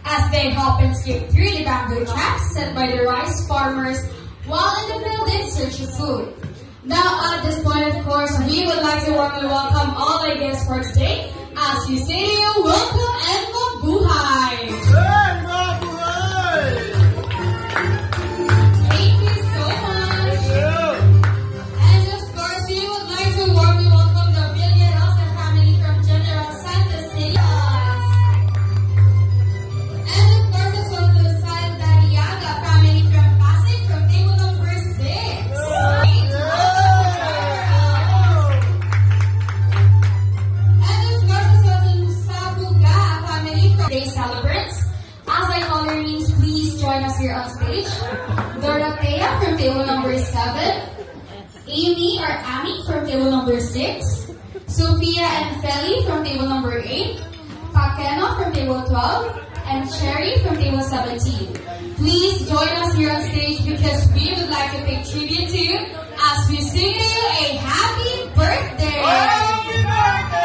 as they hop and skip through the bamboo traps set by the rice farmers while in the field in search of food. Now at this point, of course, we would like to warmly welcome all our guests for today as we say to you, welcome and mabuhay! Hey, mabuhay! Thank you so much! Thank you! And of course, we would like to warmly welcome the Villarosa family from General Santos City. And of course, as well to the Saldariaga family from Pasig from table number 6. Great! And of course, as well to Sabuga family from Day Celebrants. As I call your names, please join us here on stage. Dorothea from table number 7. Amy or Amy from table number 6. Sophia and Feli from table number 8. Pakeno from table 12. And Cherry from table 17. Please join us here on stage because we would like to pay tribute to you as we sing you a happy birthday! Happy birthday!